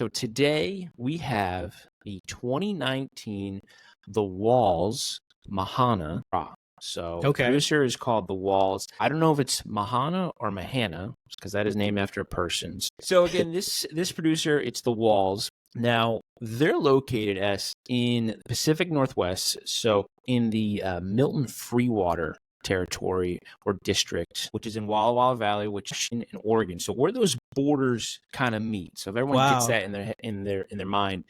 So today we have the 2019 The Walls Mahana Syrah. So the producer is called The Walls. I don't know if it's Mahana or Mahana because that is named after a person. So again, this producer, it's The Walls. Now they're located in the Pacific Northwest, so in the Milton Freewater territory or district, which is in Walla Walla Valley, which is in Oregon. So where those borders kind of meet. So if everyone gets that in their mind.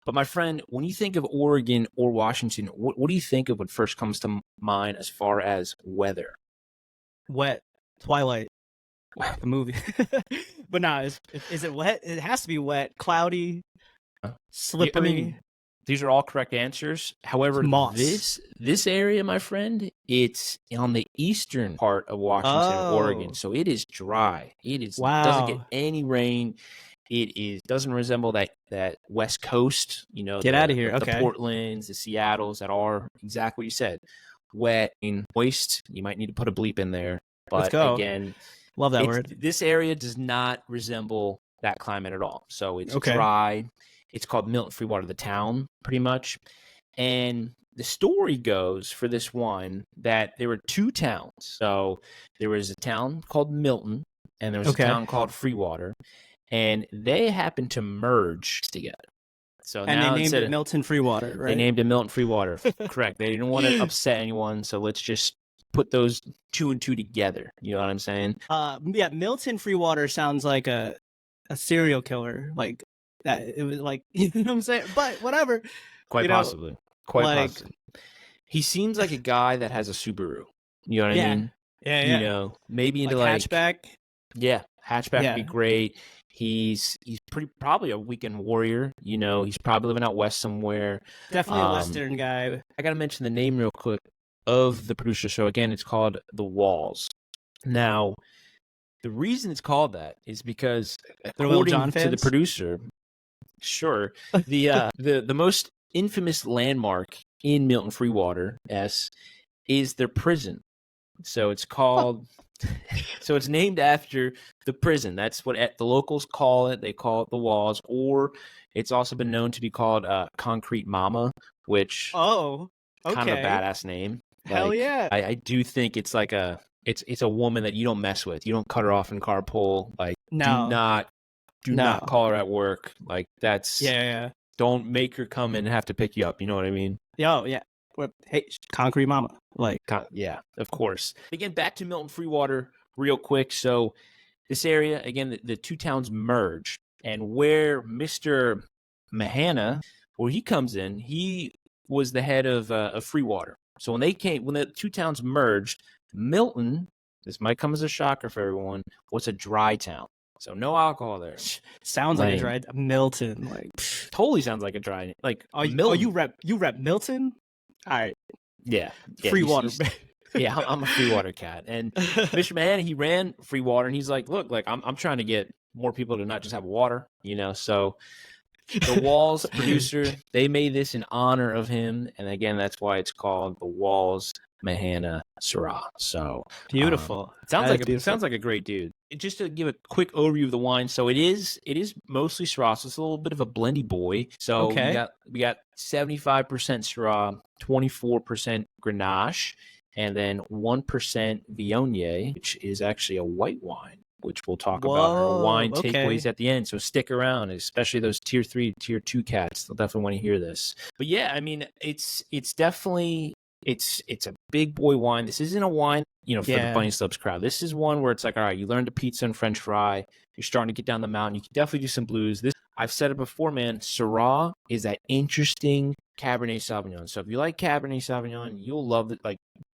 But my friend, when you think of Oregon or Washington, what do you think of what first comes to mind as far as weather? Wet. Twilight. The movie. But no, is it wet? It has to be wet. Cloudy. Slippery. I mean, these are all correct answers. However, this area, my friend, it's on the eastern part of Washington and Oregon. So it is dry. It is doesn't get any rain. It doesn't resemble that West Coast, Get out of here. The Portlands, the Seattles that are exactly what you said. Wet and moist. You might need to put a bleep in there. But again, love that word. This area does not resemble that climate at all. So it's dry. It's called Milton Freewater, the town, pretty much. And the story goes for this one that there were two towns. So there was a town called Milton, and there was a town called Freewater. And they happened to merge together. So and now they named it Milton Freewater, right? They named it Milton Freewater. Correct. They didn't want to upset anyone, so let's just put those two and two together. You know what I'm saying? Yeah, Milton Freewater sounds like a serial killer. Like that, it was like, you know what I'm saying? But whatever. Quite possibly. He seems like a guy that has a Subaru. You know what I mean? Yeah. Maybe into hatchback. Yeah, hatchback would be great. He's probably a weekend warrior. He's probably living out west somewhere. Definitely a Western guy. I got to mention the name real quick of the producer show. Again, it's called The Walls. Now, the reason it's called that is because according to the producer, the most infamous landmark in Milton Freewater is their prison. So it's called so it's named after the prison. That's what the locals call it. They call it The Walls, or it's also been known to be called Concrete Mama, which kind of a badass name. Hell yeah. I do think it's like it's a woman that you don't mess with. You don't cut her off in carpool. Like do not call her at work. Like that's Don't make her come and have to pick you up. You know what I mean? Yeah. Hey, Concrete Mama. Yeah, of course. Again, back to Milton Freewater real quick. So this area, again, the two towns merge. And where Mr. Mahana, where he comes in, he was the head of Freewater. So when the two towns merged, Milton, this might come as a shocker for everyone, was a dry town. So no alcohol there. Sounds like a dry Milton. Totally sounds like a dry. You rep Milton? All right. Yeah. Freewater. Yeah, I'm a Freewater cat. And Mr. Mahana, he ran Freewater, and he's like, look, I'm trying to get more people to not just have water, So the Walls producer, they made this in honor of him, and again, that's why it's called The Walls Mahana Syrah. So beautiful. Sounds like a great dude. Just to give a quick overview of the wine, so it is mostly Syrah, so it's a little bit of a blendy boy. So we got 75% Syrah, 24% Grenache, and then 1% Viognier, which is actually a white wine, which we'll talk about our wine takeaways at the end. So stick around, especially those tier 3, tier 2 cats. They'll definitely want to hear this. But yeah, I mean, it's definitely it's a big boy wine. This isn't a wine, for the Bunny Slips crowd. This is one where it's like, all right, you learned a pizza and French fry. You're starting to get down the mountain. You can definitely do some blues. I've said it before, man. Syrah is that interesting Cabernet Sauvignon. So if you like Cabernet Sauvignon, you'll love it.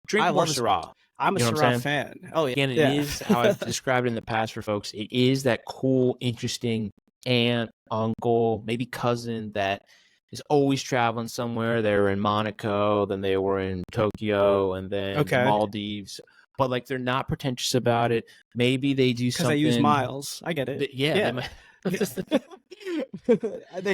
Drink more Syrah. I'm a Syrah fan. Oh, yeah. Again, it is how I've described it in the past for folks. It is that cool, interesting aunt, uncle, maybe cousin that is always traveling somewhere. They were in Monaco, then they were in Tokyo, and then Maldives. But they're not pretentious about it. Maybe they do something. Because they use miles. I get it. They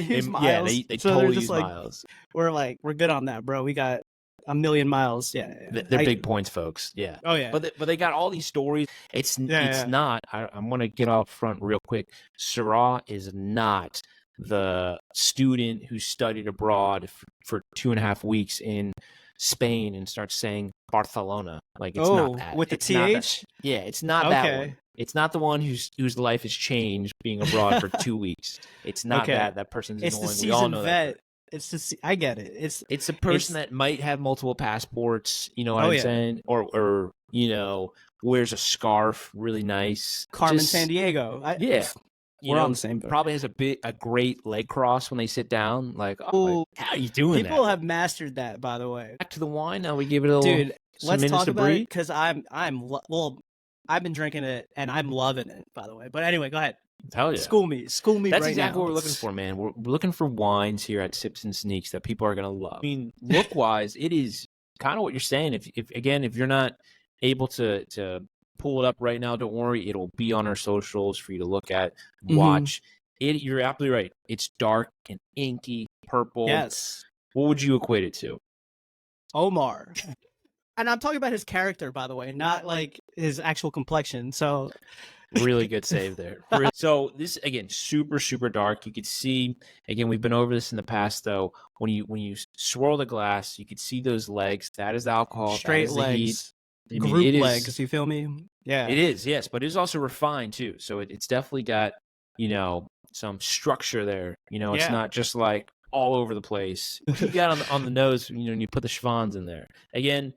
use miles. Yeah, they totally use miles. We're good on that, bro. We got a million miles. Yeah. They're big points, folks. Yeah. Oh yeah. But they got all these stories. It's not. I'm gonna get off front real quick. Syrah is not the student who studied abroad for 2.5 weeks in Spain and starts saying Barcelona. Like, it's not that. With the It's not that. TH? Yeah, it's not that one. It's not the one whose life has changed being abroad for 2 weeks. It's not that. That person's It's annoying. the We all know vet. that. It's the I get it. It's a person that might have multiple passports, you know what I'm saying? Or wears a scarf really nice. Carmen Sandiego. We're on the same boat. Probably has a great leg cross when they sit down. Like, how are you doing that? People have mastered that, by the way. Back to the wine. Now we give it a little. Dude, let's talk about it because I've been drinking it and I'm loving it, by the way. But anyway, go ahead. Hell yeah. School me. That's right exactly now. what we're looking for, man. We're looking for wines here at Sips and Sneaks that people are gonna love. I mean, look wise, it is kind of what you're saying. If you're not able to pull it up right now, don't worry. It'll be on our socials for you to look at, watch. You're absolutely right. It's dark and inky, purple. Yes. What would you equate it to? Omar. And I'm talking about his character, by the way, not like his actual complexion. So really good save there. So this, again, super, super dark. You could see, again, we've been over this in the past, though. When you swirl the glass, you could see those legs. That is the alcohol. Straight legs. Group legs, you feel me? Yeah. It is, yes. But it is also refined, too. So it's definitely got, some structure there. It's not just like all over the place. You got on the nose, and you put the Schwans in there. Again,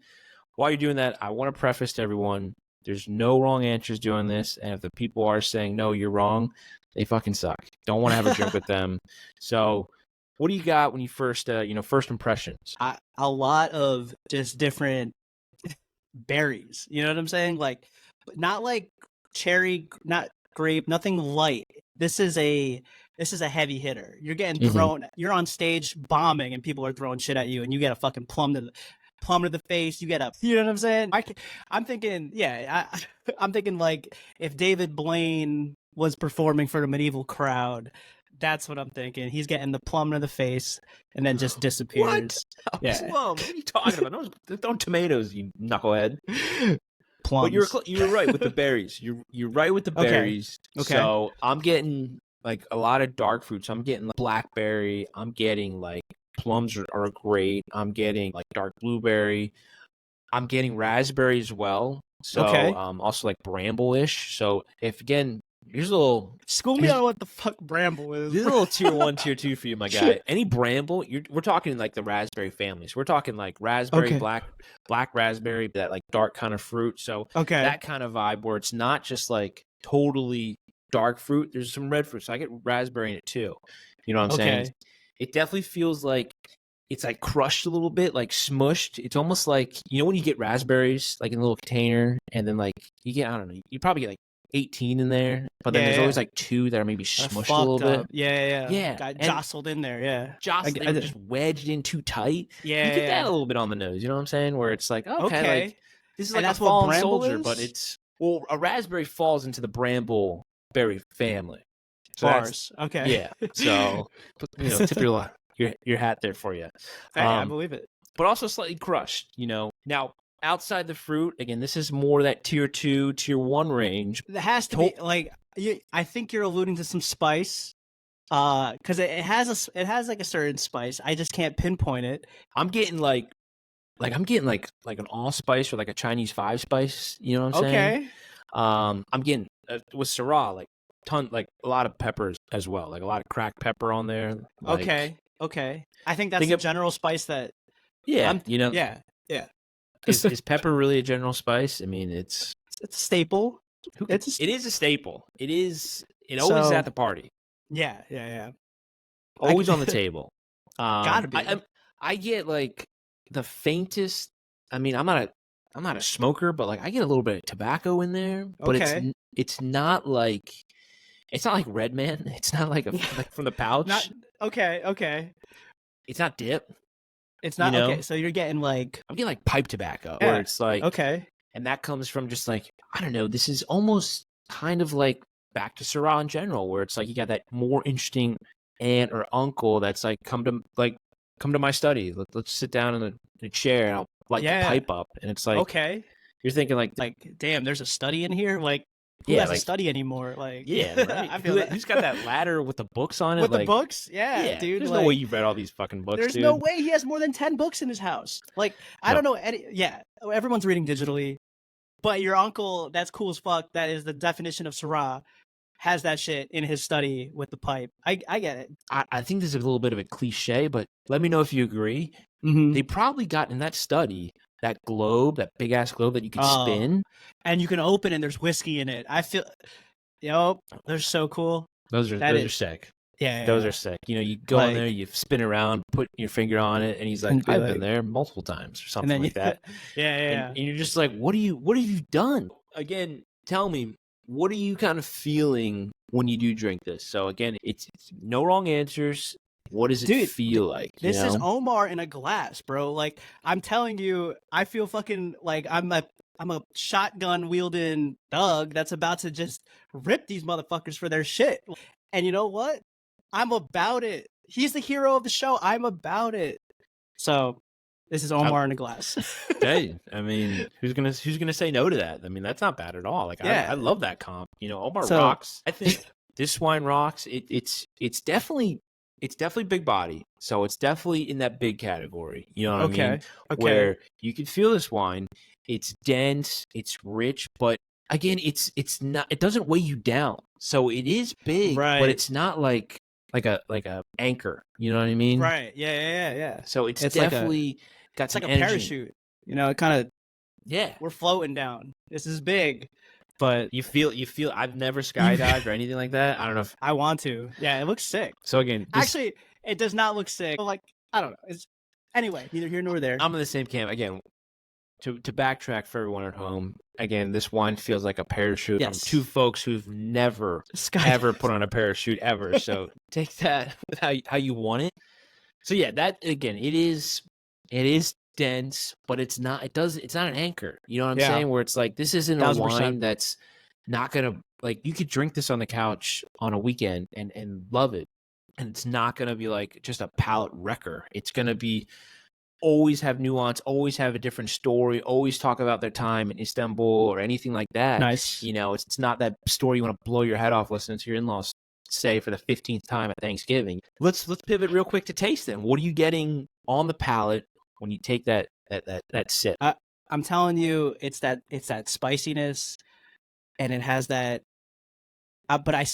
while you're doing that, I want to preface to everyone, there's no wrong answers doing this. And if the people are saying, no, you're wrong, they fucking suck. Don't want to have a drink with them. So what do you got when you first impressions? A lot of just different berries. You know what I'm saying? Like, not like cherry, not grape, nothing light. This is a heavy hitter. You're getting thrown. You're on stage bombing, and people are throwing shit at you, and you get a fucking plum to the face. You get up. You know what I'm saying? I'm thinking, I'm thinking like if David Blaine was performing for a medieval crowd, that's what I'm thinking. He's getting the plum to the face and then just disappears. What? Yeah. Plum? What are you talking about? Don't throw tomatoes, you knucklehead. Plums. But you're right with the berries. You're right with the berries. Okay. So I'm getting like a lot of dark fruits. I'm getting like blackberry. I'm getting like plums are great. I'm getting like dark blueberry. I'm getting raspberry as well. So also like bramble-ish. So here's a little school me on what the fuck bramble is. This is a little tier 1, tier 2 for you, my guy. Any bramble, we're talking like the raspberry families. We're talking like raspberry, black raspberry, that like dark kind of fruit. So that kind of vibe where it's not just like totally dark fruit. There's some red fruit. So I get raspberry in it too. You know what I'm saying? It definitely feels like it's like crushed a little bit, like smushed. It's almost like, when you get raspberries like in a little container and then like you get, I don't know, you probably get like 18 in there, but then there's always like 2 that are maybe smushed a little bit. Yeah. Got jostled in there, yeah. Jostled, just wedged in too tight. Yeah. You get that a little bit on the nose, you know what I'm saying? Where it's like, okay. Like, this is like a fallen soldier, but a raspberry falls into the brambleberry family. So Bars. Okay. Yeah. So, tip your hat there for you. Hey, I believe it. But also slightly crushed, Now, outside the fruit, again, this is more that tier 2, tier 1 range. It has to be like I think you're alluding to some spice, because it has like a certain spice. I just can't pinpoint it. I'm getting like an allspice or like a Chinese 5-spice. You know what I'm saying? I'm getting with Syrah like a lot of peppers as well, like a lot of cracked pepper on there. Like, okay. I think that's the general spice that. Yeah, Yeah. Is pepper really a general spice? I mean, it's a staple. It is a staple. It is. It always is at the party. Yeah. Always on the table. Gotta be. I get like the faintest. I mean, I'm not a smoker, but like I get a little bit of tobacco in there. But it's not like Red Man. It's not like like from the pouch. Okay. It's not dip. It's not okay. So you're getting like I'm getting like pipe tobacco, where it's like and that comes from just like I don't know. This is almost kind of like back to Syrah in general, where it's like you got that more interesting aunt or uncle that's like come to my study. Let's sit down in a chair and I'll light the pipe up, and it's like okay. You're thinking like damn, there's a study in here. Like who has a study anymore? Like, yeah, right. I feel that. Who's got that ladder with the books on it? With like, the books? Yeah, dude. There's like, no way you've read all these fucking books, There's dude. no way he has more than 10 books in his house. Like, I don't know. Everyone's reading digitally. But your uncle, that's cool as fuck. That is the definition of Syrah. Has that shit in his study with the pipe. I get it. I think this is a little bit of a cliche, but let me know if you agree. Mm-hmm. They probably got in that study that globe, that big ass globe that you can spin, and you can open and there's whiskey in it. I feel, they're so cool. Those are sick. Yeah, those are sick. You know, you go in there, you spin around, put your finger on it, and he's like, "I've been there multiple times," or something like that. Yeah. And you're just like, "What have you done?" Again, tell me, what are you kind of feeling when you do drink this? So again, it's no wrong answers. What does it feel like? This is Omar in a glass, bro. Like, I'm telling you, I feel fucking like I'm a shotgun wielding thug that's about to just rip these motherfuckers for their shit. And you know what? I'm about it. He's the hero of the show. I'm about it. So this is Omar in a glass. Hey, I mean, who's gonna say no to that? I mean, that's not bad at all. Like, I love that comp. You know, Omar rocks. I think this wine rocks. It's definitely big body. So it's definitely in that big category. You know what I mean? Okay. Where you can feel this wine. It's dense. It's rich, but again, it's not. It doesn't weigh you down. So it is big, but it's not like a anchor. You know what I mean? Right. Yeah. So it's definitely got some like a energy. Parachute. You know, it kind of we're floating down. This is big. But you feel I've never skydived or anything like that. I don't know if I want to. Yeah, it looks sick. So again, actually it does not look sick. Like, I don't know. Anyway, neither here nor there. I'm in the same camp. Again, to backtrack for everyone at home, again, this wine feels like a parachute from two folks who've never ever put on a parachute ever. So take that with how you want it. So yeah, that again, it is dense, but it's not an anchor. You know what I'm saying? Where it's like, this isn't a wine that's not gonna, like, you could drink this on the couch on a weekend and love it. And it's not gonna be like just a palate wrecker. It's gonna be always have nuance, always have a different story, always talk about their time in Istanbul or anything like that. Nice. You know, it's not that story you want to blow your head off listening to your in-laws say for the 15th time at Thanksgiving. Let's pivot real quick to taste then. What are you getting on the palate when you take that sip? I'm telling you, it's that spiciness, and it has that. But I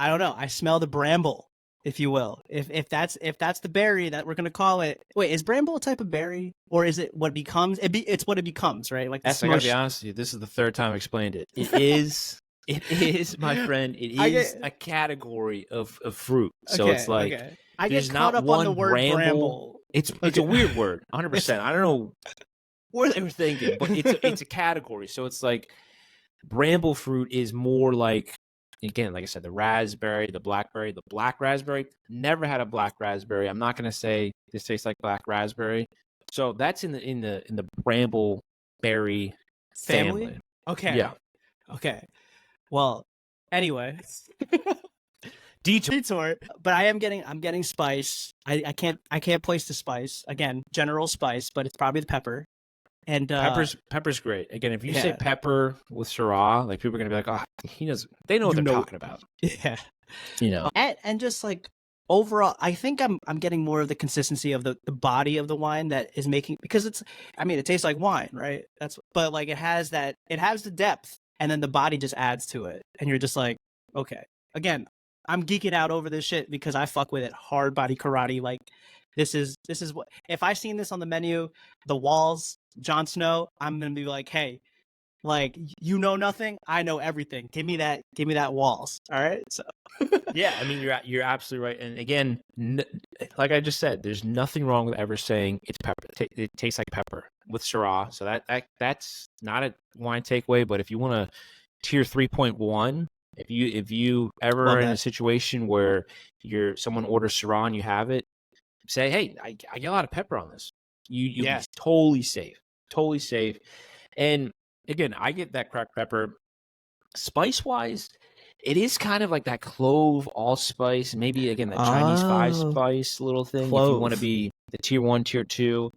don't know. I smell the bramble, if you will. If that's the berry that we're gonna call it. Wait, is bramble a type of berry, or is it what it becomes? It's what it becomes, right? Like, I gotta be honest with you. This is the third time I explained it. It is. It is, my friend. It is a category of fruit. So it's like I get caught up on the word bramble. It's a weird word, 100%. I don't know where they were thinking, but it's a category. So it's like bramble fruit is more like, again, like I said, the raspberry, the blackberry, the black raspberry. Never had a black raspberry. I'm not gonna say this tastes like black raspberry. So that's in the bramble berry family. Okay. Yeah. Okay. Well, anyway, detour. But I'm getting spice. I can't place the spice. Again, general spice, but it's probably the pepper. And pepper's great. Again, if you say pepper with Syrah, like, people are gonna be like, oh, they know what they're talking about. Yeah. You know. And just like overall, I think I'm getting more of the consistency of the body of the wine that is making, because it tastes like wine, right? But like, it has the depth. And then the body just adds to it. And you're just like, okay. Again, I'm geeking out over this shit because I fuck with it. Hard body karate. Like, this is what, if I seen this on the menu, the walls, Jon Snow, I'm going to be like, hey, like, you know nothing, I know everything. Give me that walls. All right. So yeah, I mean, you're absolutely right. And again, like I just said, there's nothing wrong with ever saying it's pepper. It tastes like pepper with Syrah. So that's not a wine takeaway. But if you want a tier 3.1, if you ever are in a situation where someone orders Syrah and you have it, say, hey, I get a lot of pepper on this. You be totally safe. And again, I get that cracked pepper. Spice wise, it is kind of like that clove allspice, maybe again that Chinese 5-spice little thing. Clove. If you want to be the tier 1, tier 2,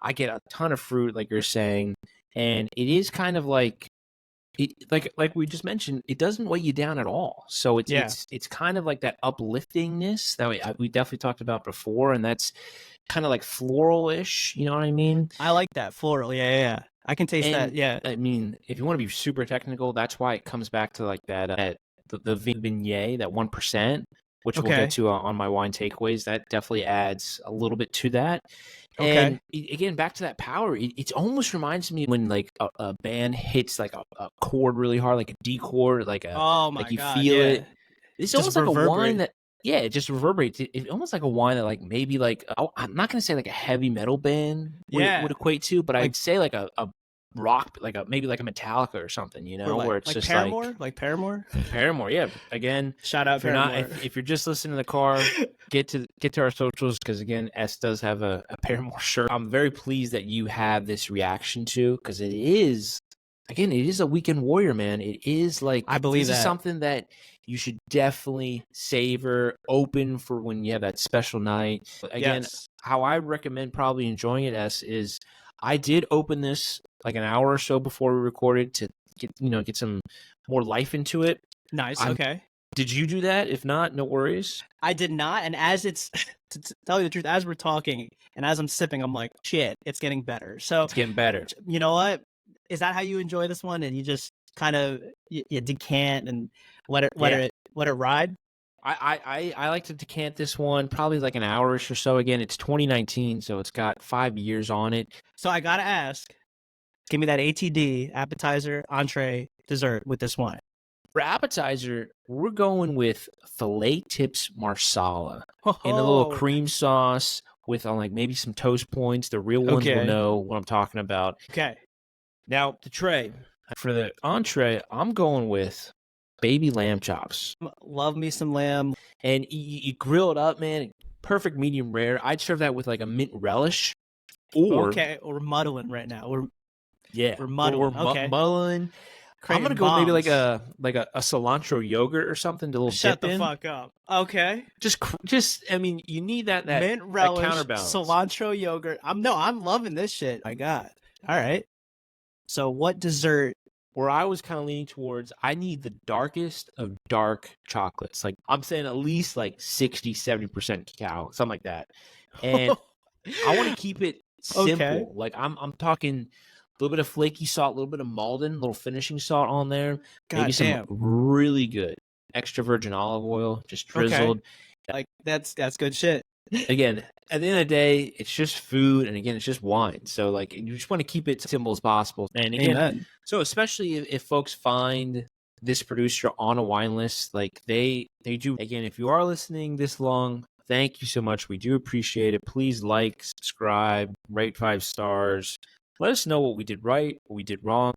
I get a ton of fruit, like you're saying, and it is kind of like like we just mentioned, it doesn't weigh you down at all. So it's kind of like that upliftingness that we definitely talked about before, and that's kind of like floral-ish. You know what I mean? I like that floral. Yeah. I can taste that. Yeah. I mean, if you want to be super technical, that's why it comes back to like that the Viognier, that 1%, which we'll get to on my wine takeaways. That definitely adds a little bit to that. And again, back to that power, it almost reminds me when like a band hits like a chord really hard, like a D chord, like you feel it. It's just almost like a wine that, it just reverberates. It's almost like a wine that like maybe like, I'm not going to say like a heavy metal band would equate to, but I'd say like a rock, like maybe like a Metallica or something, you know, where it's like just Paramore? Like Paramore? Paramore, yeah. Again, shout out Paramore. If you're just listening in the car, get to our socials, because again, S does have a Paramore shirt. I'm very pleased that you have this reaction to, because it is a weekend warrior, man. It is like, I believe this is something that you should definitely savor, open for when you have that special night. Again, how I recommend probably enjoying it, S, is I did open this like an hour or so before we recorded to get some more life into it. Nice. Okay. Did you do that? If not, no worries. I did not. And as it's, to tell you the truth, as we're talking and as I'm sipping, I'm like, shit, it's getting better. So it's getting better. You know what? Is that how you enjoy this one? And you just kind of you decant and let it ride? I like to decant this one probably like an hour-ish or so. Again, it's 2019, so it's got 5 years on it. So I gotta ask, give me that ATD, appetizer, entree, dessert with this wine. For appetizer, we're going with filet tips marsala in a little cream sauce with like maybe some toast points. The real ones will know what I'm talking about. Okay. Now, the tray. For the entree, I'm going with baby lamb chops. Love me some lamb. And you grill it up, man. Perfect medium rare. I'd serve that with like a mint relish. Or we're muddling right now. We're muddling. Muddling. I'm gonna go maybe like a cilantro yogurt or something to a little Shut dip the in. fuck up. Okay. Just I mean, you need that mint relish, that counterbalance. Cilantro yogurt. I'm loving this shit. My God. All right. So what dessert? Where I was kind of leaning towards, I need the darkest of dark chocolates. Like I'm saying at least like 60-70% cacao, something like that. And I want to keep it simple. Like I'm talking a little bit of flaky salt, a little bit of Malden, a little finishing salt on there. Maybe some really good extra virgin olive oil, just drizzled. Like that's good shit. Again, at the end of the day, it's just food, and again, it's just wine. So, like, you just want to keep it simple as possible. And again, so especially if folks find this producer on a wine list, like they do. Again, if you are listening this long, thank you so much. We do appreciate it. Please like, subscribe, rate 5 stars. Let us know what we did right, what we did wrong.